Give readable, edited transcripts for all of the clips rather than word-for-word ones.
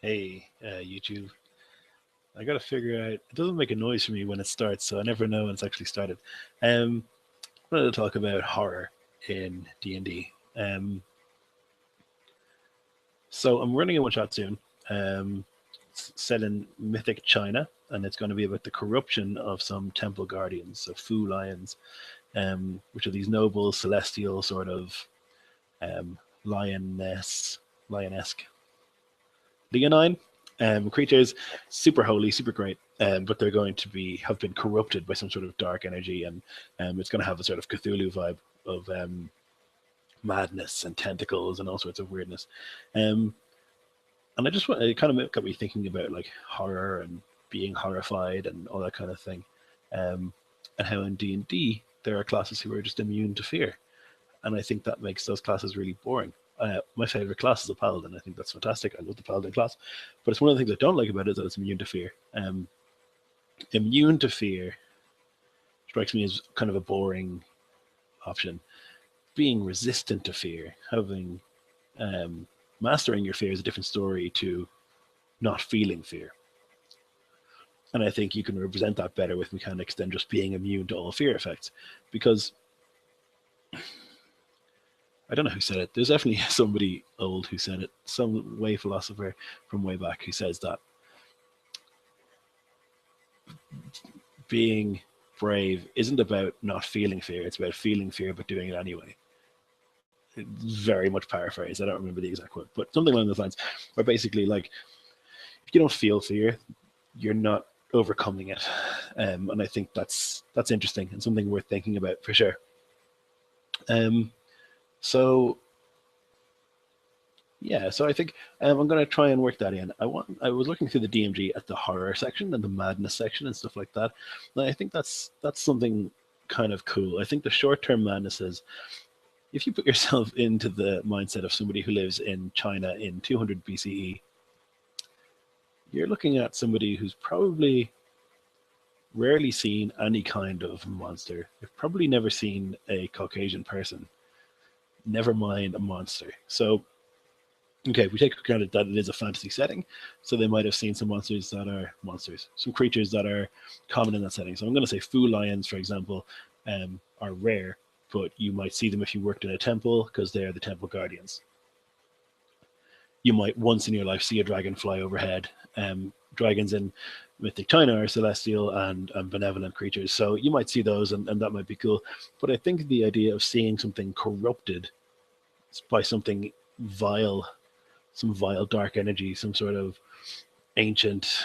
Hey, YouTube. I gotta figure out. It doesn't make a noise for me when it starts, so I never know when it's actually started. I wanted to talk about horror in D&D. So I'm running a one shot soon. It's set in mythic China, and it's going to be about the corruption of some temple guardians, so Fu Lions, which are these noble celestial sort of um, lionesque leonine creatures, super holy, super great, but they're going to be have been corrupted by some sort of dark energy, and it's going to have a sort of Cthulhu vibe of madness and tentacles and all sorts of weirdness. Um, and I just want it kind of got me thinking about like horror and being horrified and all that kind of thing, um, and how in D&D there are classes who are just immune to fear, and I think that makes those classes really boring. My favorite class is a paladin. I think that's fantastic. I love the paladin class, but it's one of the things I don't like about it is that it's immune to fear. Immune to fear strikes me as kind of a boring option. Being resistant to fear, having mastering your fear is a different story to not feeling fear. And I think you can represent that better with mechanics than just being immune to all fear effects, because I don't know who said it. There's definitely somebody old who said it, some way philosopher from way back who says that being brave isn't about not feeling fear, it's about feeling fear but doing it anyway. It's very much paraphrased. I don't remember the exact quote, but something along those lines, where basically, like, if you don't feel fear, you're not overcoming it. And I think that's interesting and something worth thinking about for sure. Um, so Yeah, so I think I'm going to try and work that in. I was looking through the DMG at the horror section and the madness section and stuff like that. And I think that's something kind of cool. I think the short-term madness is if you put yourself into the mindset of somebody who lives in China in 200 BCE, you're looking at somebody who's probably rarely seen any kind of monster. They've probably never seen a Caucasian person, never mind a monster. So okay, we take for granted that it is a fantasy setting, so they might have seen some monsters that are monsters, some creatures that are common in that setting. So I'm going to say Fu Lions, for example, are rare, but you might see them if you worked in a temple because they are the temple guardians. You might once in your life see a dragon fly overhead. Dragons in mythic China are celestial and benevolent creatures, so you might see those, and that might be cool. But I think the idea of seeing something corrupted by something vile, some vile dark energy, some sort of ancient,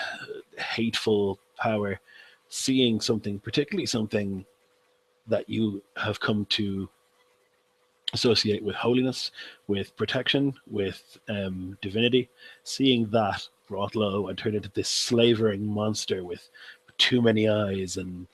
hateful power, seeing something, particularly something that you have come to associate with holiness, with protection, with divinity, seeing that brought low and turned into this slavering monster with too many eyes and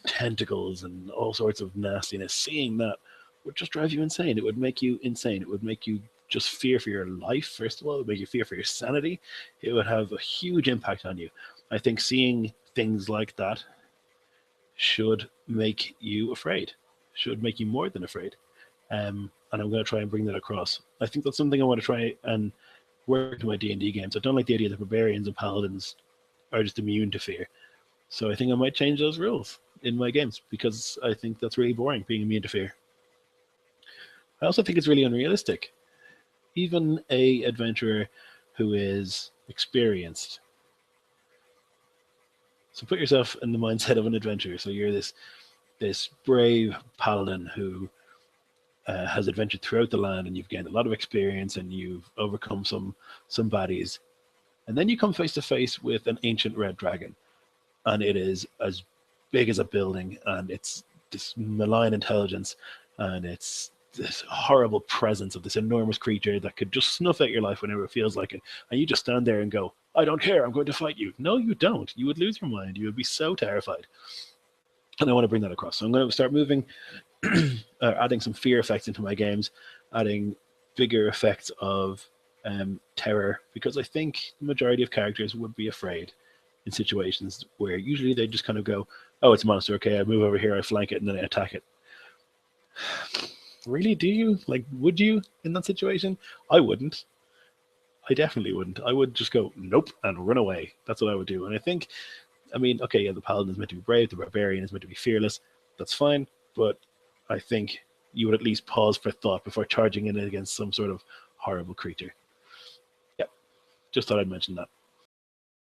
tentacles and all sorts of nastiness, seeing that would just drive you insane. It would make you insane. It would make you just fear for your life, first of all. It would make you fear for your sanity. It would have a huge impact on you. I think seeing things like that should make you afraid, should make you more than afraid. And I'm going to try and bring that across. I think that's something I want to try and work into my D&D games. I don't like the idea that barbarians and paladins are just immune to fear. So I think I might change those rules in my games because I think that's really boring, being immune to fear. I also think it's really unrealistic. Even a adventurer who is experienced. So put yourself in the mindset of an adventurer. So you're this brave paladin who has adventured throughout the land, and you've gained a lot of experience, and you've overcome some baddies, and then you come face to face with an ancient red dragon, and it is as big as a building, and it's this malign intelligence, and it's this horrible presence of this enormous creature that could just snuff out your life whenever it feels like it. And you just stand there and go, I don't care, I'm going to fight you. No, you don't. You would lose your mind. You would be so terrified. And I want to bring that across. So I'm going to start moving, adding some fear effects into my games, adding bigger effects of terror, because I think the majority of characters would be afraid in situations where usually they just kind of go, oh, it's a monster. Okay, I move over here, I flank it, and then I attack it. Really? Do you? Like, would you in that situation? I wouldn't. I definitely wouldn't. I would just go nope and run away. That's what I would do. And I think, I mean, okay, yeah, the paladin is meant to be brave, the barbarian is meant to be fearless. That's fine, but I think you would at least pause for thought before charging in against some sort of horrible creature. Yeah, just thought I'd mention that.